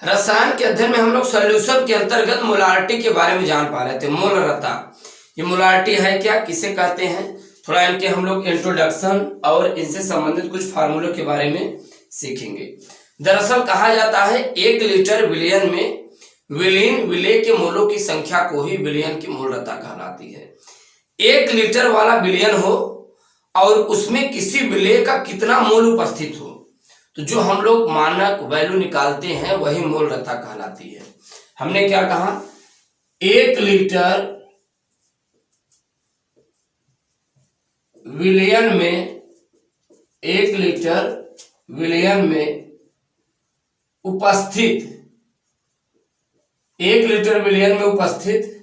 रसायन के अध्ययन में हम लोग सॉल्यूशन के अंतर्गत मोलारिटी के बारे में जान पा रहे थे। मोलरता, ये मोलारिटी है क्या, किसे कहते हैं, थोड़ा इनके हम लोग इंट्रोडक्शन और इनसे संबंधित कुछ फार्मूलों के बारे में सीखेंगे। दरअसल कहा जाता है 1 लीटर विलयन में विलीन विलेय के मोलों की संख्या को ही विलयन की मोलरता कहलाती है। 1 लीटर वाला विलयन हो और उसमें किसी विलेय का कितना मोल उपस्थित हो, तो जो हम लोग मानक वैल्यू निकालते हैं वही मोलरता कहलाती है। हमने क्या कहा, 1 लीटर विलयन में 1 लीटर विलयन में उपस्थित 1 लीटर विलयन में उपस्थित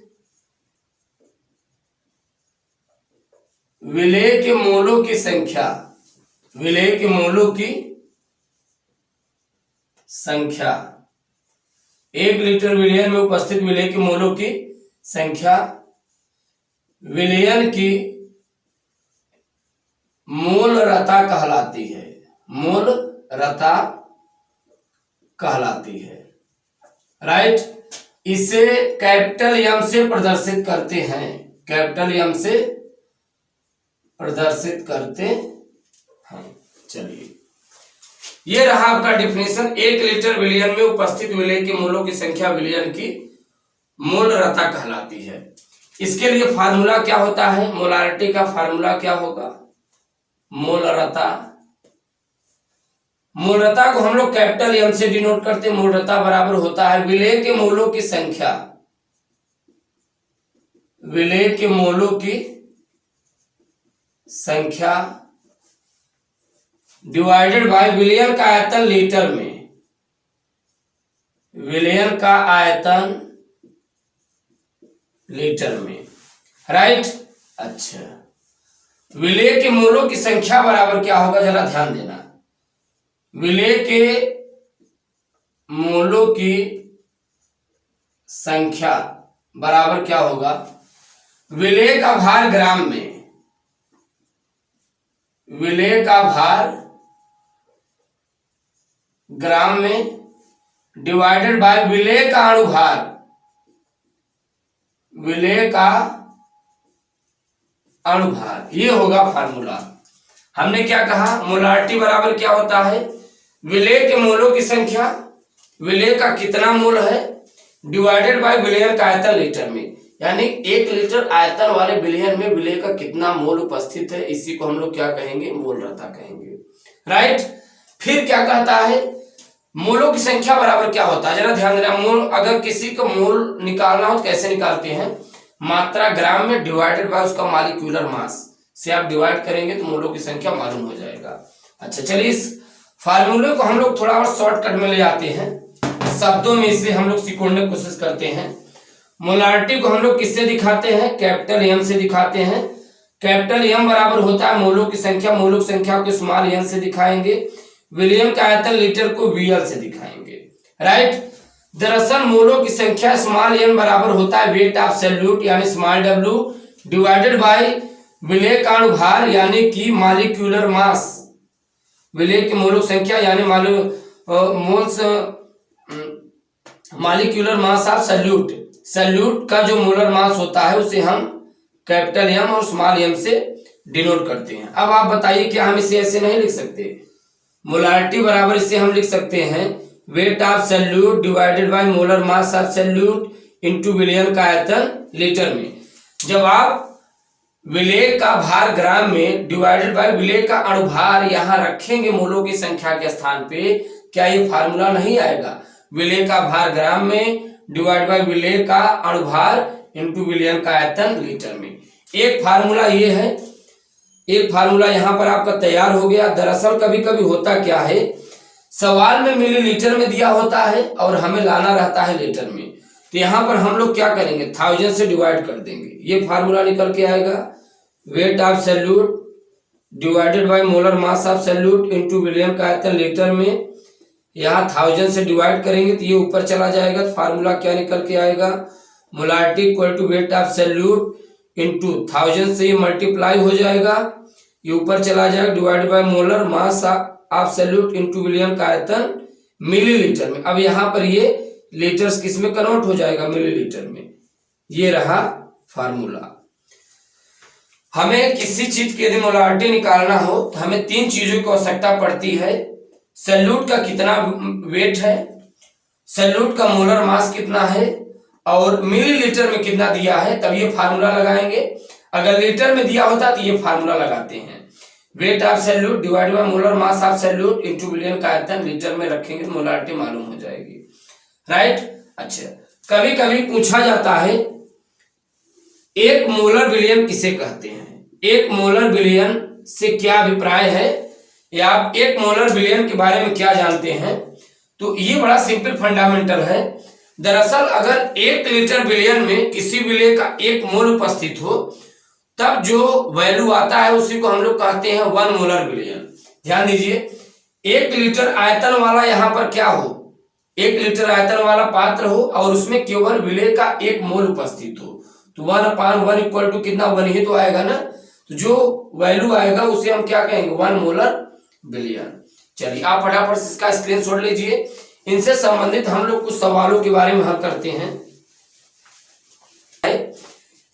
विलेय के मोलों की संख्या, विलेय के मोलों की संख्या, 1 लीटर विलयन में उपस्थित विलेय के मोलों की संख्या विलयन की मोलरता कहलाती है। मोलरता कहलाती है, राइट। इसे कैपिटल एम से प्रदर्शित करते हैं, कैपिटल एम से प्रदर्शित करते हैं। चलिए, ये रहा आपका डिफिनेशन। 1 लीटर विलयन में उपस्थित विलेय के मोलों की संख्या विलयन की मोलरता कहलाती है। इसके लिए फार्मूला क्या होता है, मोलारिटी का फार्मूला क्या होगा, मोलरता। मोलरता को हम लोग कैपिटल एम से डिनोट करते हैं। मोलरता बराबर होता है विलेय के मोलों की संख्या, विलेय के मोलों की संख्या डिवाइडेड बाय विलयन का आयतन लीटर में, विलयन का आयतन लीटर में, राइट। अच्छा, विलेय के मोलों की संख्या बराबर क्या होगा, जरा ध्यान देना। विलेय के मोलों की संख्या बराबर क्या होगा, विलेय का भार ग्राम में, विलेय का भार ग्राम में डिवाइडेड बाय विलेय का अणुभार, विलेय का अणुभार, ये होगा फार्मूला। हमने क्या कहा, मोलारिटी बराबर क्या होता है, विलेय के मोलों की संख्या, विलेय का कितना मोल है, डिवाइडेड बाय विलयन का आयतन लीटर में, यानी 1 लीटर आयतन वाले विलयन में विलेय का कितना मोल उपस्थित है, इसी को हम लोग क्या कहेंगे, मोलरता कहेंगे, राइट। फिर क्या कहता है, मोलों की संख्या बराबर क्या होता है, जरा ध्यान देना। मोल, अगर किसी को मोल निकालना हो तो कैसे निकालते हैं, मात्रा ग्राम में डिवाइडेड बाय उसका मॉलिक्यूलर मास से आप डिवाइड करेंगे तो मोलों की संख्या मालूम हो जाएगा। अच्छा, चलिए इस फार्मूले को हम लोग थोड़ा और शॉर्टकट में ले आते हैं, शब्दों में इसे हम लोग सिकोड़ने की कोशिश करते हैं। मोलारिटी को हम लोग किससे दिखाते हैं, कैपिटल एम से दिखाते हैं। कैपिटल एम बराबर होता है मोलों की संख्या, मोलों की संख्या को स्मॉल एन से दिखाएंगे, विलयन का आयतन लीटर को वीएल से दिखाएंगे, राइट। दरअसल मोलों की संख्या स्मॉल एन बराबर होता है वेट ऑफ सॉल्यूट यानी स्मॉल डब्ल्यू डिवाइडेड बाय विलेय का अणुभार यानी कि मॉलिक्यूलर मास, विलेय की मोलों की संख्या यानी moles molecular mass of solute, solute का जो मोलर मास होता है उसे हम कैपिटल एम और स्मॉल एम से डिनोट करते हैं। अब आप बताइए क्या हम इसे ऐसे नहीं लिख सकते, मोलारिटी बराबर इसे हम लिख सकते हैं weight of solute divided by molar mass of solute into विलयन का आयतन लीटर में। जब आप विलेय का भार ग्राम में डिवाइडेड बाय विलेय का अणुभार यहां रखेंगे मोलों की संख्या के स्थान पे, क्या ये फार्मूला नहीं आएगा, विलेय का भार ग्राम में डिवाइड बाय विलेय का अणुभार इनटू विलयन का आयतन लीटर में। एक फार्मूला ये है, एक फार्मूला यहां पर आपका तैयार हो गया। दरअसल कभी कभी होता क्या है, सवाल में मिलीलीटर में दिया होता है और हमें लाना रहता है लीटर में, तो यहां पर हम लोग क्या करेंगे, 1000 से डिवाइड कर देंगे, ये फार्मूला निकल के आएगा wait of solute divided by molar mass of solute into विलयन का आयतन लीटर में। यहाँ 1000 से डिवाइड करेंगे तो ये ऊपर चला जाएगा, तो फार्मूला क्या निकल के आएगा, molarity equal to weight of solute into 1000 से ये मल्टीप्लाई हो जाएगा, ये ऊपर चला जाएगा divide by molar mass of solute into विलियन का आयतन मिलीलीटर में। अब यहाँ पर ये लीटर्स किस में कन्वर्ट हो जाएगा, मिलीलीटर में। ये रहा फार्मूला। हमें किसी चीज की यदि मोलारिटी निकालना हो तो हमें 3 चीजों की आवश्यकता पड़ती है। सॉल्यूट का कितना वेट है, सॉल्यूट का मोलर मास कितना है, और मिलीलीटर में कितना दिया है, तब ये फार्मूला लगाएंगे। अगर लीटर में दिया होता तो ये फार्मूला लगाते हैं। Weight of solute divide by molar mass of solute into विलियन का आयतन, लीटर में रखेंगे तो मोलारिटी मालूम हो जाएगी। राइट। अच्छा, कभी कभी पूछा जाता है 1 मोलर विलियन किसे कहते हैं, 1 मोलर विलियन से क्या अभिप्राय है, या आप 1 मोलर विलियन के बारे में क्या जानते हैं। तो ये बड़ा सिंपल फंडामेंटल है। दरअसल अगर 1 लीटर विलियन में किसी विलय का 1 मोल उपस्थित हो तब जो वैल्यू आता है उसी को हम लोग कहते हैं 1 मोलर विलियन। ध्यान दीजिए, 1 लीटर आयतन वाला यहाँ पर क्या हो, 1 लीटर आयतन वाला पात्र हो और उसमें केवल विलय का 1 मोल उपस्थित हो, तो 1/1 इक्वल टू कितना, 1 ही तो आएगा ना। तो जो वैल्यू आएगा उसे हम क्या कहेंगे, 1 मोलर विलियन। चलिए आप फटाफट इसका स्क्रीनशॉट लीजिए। इनसे संबंधित हम लोग कुछ सवालों के बारे में हल करते हैं।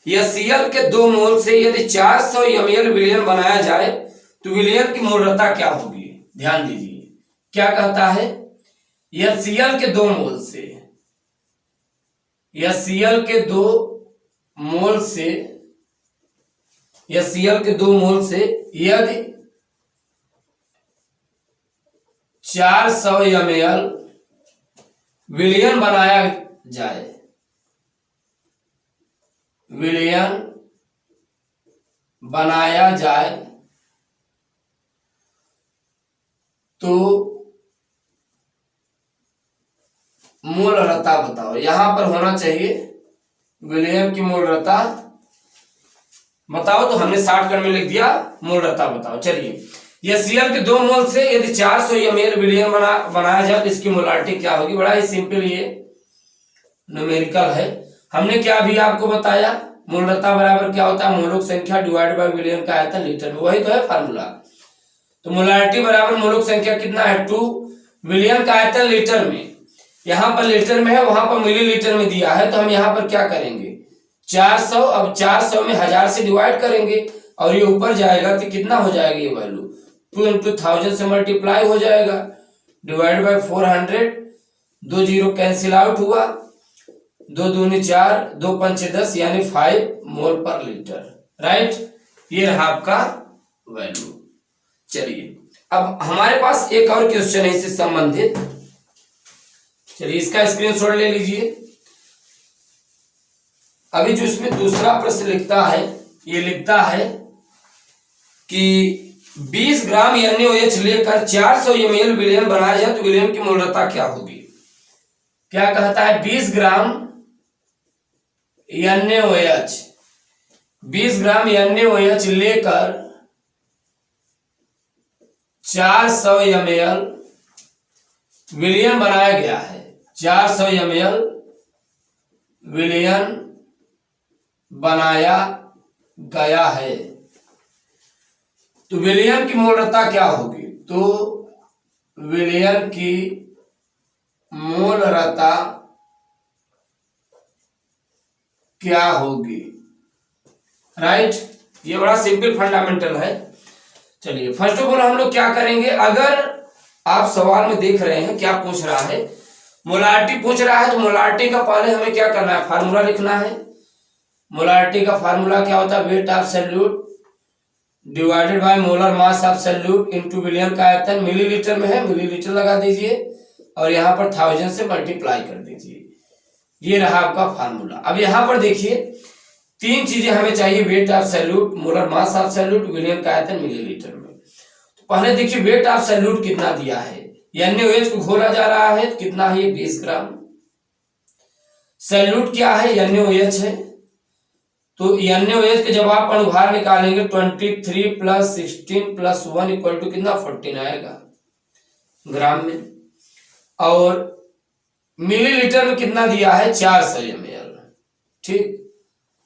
Cl के 2 मोल से यदि 400 ml विलियन बनाया जाए तो विलियन की मोलरता क्या होगी। ध्यान दीजिए क्या कहता है, Cl के 2 मोल से, Cl के 2 मोल से, Cl के 2 मोल से यदि 400 ml विलियन बनाया जाए, विलियन बनाया जाए तो मोलरता बताओ। यहां पर होना चाहिए विलियन की मोलरता बताओ, तो हमने शॉर्टकट में लिख दिया मोलरता बताओ। चलिए, Cl के 2 मोल से यदि 400 ml विलियन बनाया जाए तो इसकी मोलारिटी क्या होगी। बड़ा ही सिंपल ये न्यूमेरिकल है। हमने क्या अभी आपको बताया, मोलरता बराबर क्या होता है, मोलक संख्या डिवाइड बाय विलियन का आयतन लीटर में, वही तो है फार्मूला। तो मोलारिटी बराबर मोलक संख्या कितना है, 2 विलियन का आयतन लीटर में। यहाँ पर लीटर में है, वहां पर मिलीलीटर में दिया है, तो हम यहाँ पर क्या करेंगे 400, अब 400 में 1000 से डिवाइड करेंगे और ये ऊपर जाएगा तो कितना हो जाएगा ये वैल्यू, 2 × 1000 से मल्टीप्लाई हो जाएगा, डिवाइड बाय 400, 2 0 कैंसिल आउट हुआ, 2 दूनी 4, 2 पंचे 10 यानी 5 मोल पर लीटर। राइट, ये रहा आपका वैल्यू। चलिए अब हमारे पास एक और क्वेश्चन है इससे संबंधित। चलिए इसका स्क्रीनशॉट ले लीजिए। अभी जो इसमें दूसरा प्रश्न लिखता है, ये लिखता है कि 20 ग्राम NaOH लेकर 400 ml विलियन बनाया जाए तो विलियन की मोलरता क्या होगी। क्या कहता है, 20 ग्राम NaOH, 20 ग्राम NaOH लेकर 400 ml विलियन बनाया गया है, 400 ml विलियन बनाया गया है, तो विलियन की मोलरता क्या होगी। तो विलियन की मोलरता क्या होगी। राइट, ये बड़ा सिंपल फंडामेंटल है। चलिए फर्स्ट ऑफ ऑल हम लोग क्या करेंगे, अगर आप सवाल में देख रहे हैं क्या पूछ रहा है, मोलारिटी पूछ रहा है, तो मोलारिटी का पहले हमें क्या करना है, फार्मूला लिखना है। मोलारिटी का फार्मूला क्या होता है, weight of solute divided by molar mass of solute into विलियन का आयतन, मिलीलीटर में है मिलीलीटर लगा दीजिए और यहाँ पर 1000 से मल्टीप्लाई कर दीजिए। ये रहा आपका फार्मूला। अब यहाँ पर देखिए 3 चीजें हमें चाहिए, weight of solute, molar mass of solute, विलियन का आयतन मिलीलीटर में। तो पहले देखिए वेट ऑफ सॉल्यूट कितना दिया है, NaOH को घोला जा रहा है तो कितना है, 20 ग्राम। सॉल्यूट क्या है, NaOH है, तो NaOH के जब आप अनुभार निकालेंगे 23 + 16 + 1 इक्वल टू कितना, 14 आएगा ग्राम में। और मिलीलीटर में कितना दिया है, 400 ml। ठीक,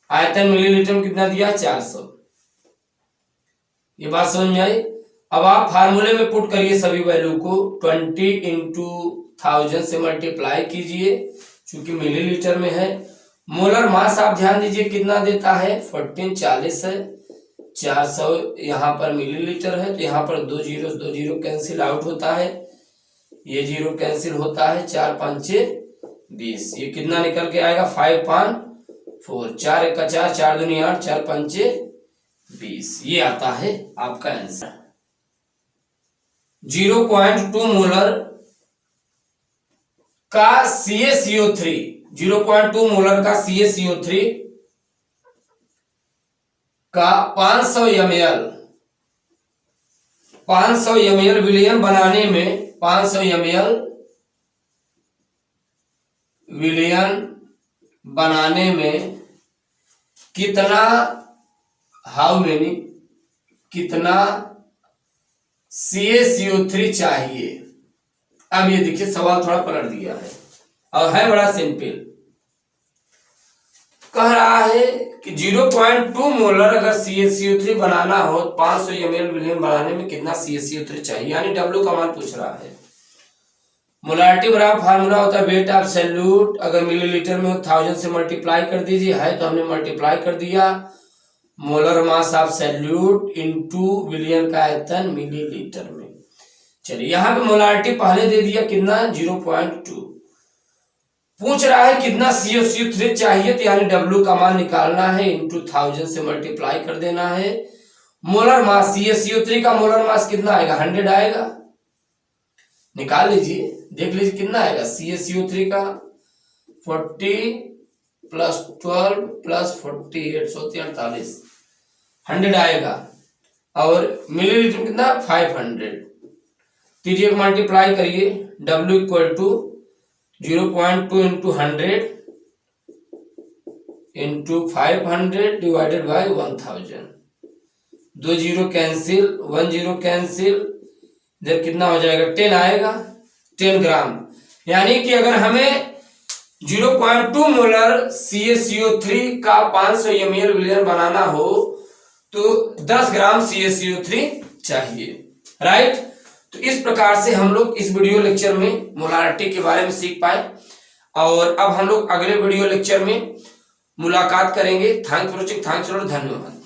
आयतन मिलीलीटर में कितना दिया है, 400। ये बात समझ में आई। अब आप फार्मूले में पुट करिए सभी वैल्यू को, 20 × 1000 से मल्टीप्लाई कीजिए, चूंकि मिलीलीटर में है। मोलर मास आप ध्यान दीजिए कितना देता है, 1440 है। 400 यहाँ पर मिलीलीटर है, तो यहाँ पर 2 जीरो कैंसिल आउट होता है, ये जीरो कैंसिल होता है, 4 5 20। ये कितना निकल के आएगा, 5.4। 4 1 का 4, 4 दूनी 8, 4 5 20। ये आता है आपका आंसर। 0.2 मोलर का CaCO3, 0.2 मोलर का CaCO3 का 500 ml विलयन बनाने में, 500 ml विलयन बनाने में कितना, हाउ मेनी, कितना CaCO3 चाहिए। अब ये देखिए सवाल थोड़ा पलट दिया है और है बड़ा सिंपल। कह रहा है कि 0.2 मोलर अगर CaCO3 बनाना हो, 500 ml विलयन बनाने में कितना CaCO3 चाहिए, यानी W का मान पूछ रहा है। मोलारिटी बराबर फार्मूला होता है वेट ऑफ सॉल्यूट, अगर मिलीलीटर में हो 1000 से मल्टीप्लाई कर दीजिए, है तो हमने मल्टीप्लाई कर दिया। Molar mass of solute into विलयन का आयतन मिलीलीटर में। चलिए यहाँ पे मोलारिटी पहले दे दिया कितना, 0.2। पूछ रहा है कितना CaCO3 चाहिए, तो यानी W का मान निकालना है, इनटू 1000 से मल्टीप्लाई कर देना है। मोलर मास CaCO3 का मोलर मास कितना आएगा, 100 आएगा। निकाल लीजिए, देख लीजिए कितना आएगा। CaCO3 का 40 + 12 + 48 48 100 आएगा। और मिलीलीटर कितना, 500। तीजिए मल्टीप्लाई करिए, W = 0.2 × 100 × 500 divided by 1000। 2 zero cancel, 1 zero cancel, इधर कितना हो जाएगा, 10 आएगा, 10 ग्राम। यानी कि अगर हमें 0.2 मोलर CaCO3 का 500 ml विलयन बनाना हो तो 10 ग्राम CaCO3 चाहिए, राइट। तो इस प्रकार से हम लोग इस वीडियो लेक्चर में मोलारिटी के बारे में सीख पाए, और अब हम लोग अगले वीडियो लेक्चर में मुलाकात करेंगे। थैंक्स फॉर वॉचिंग, थैंक्स, धन्यवाद।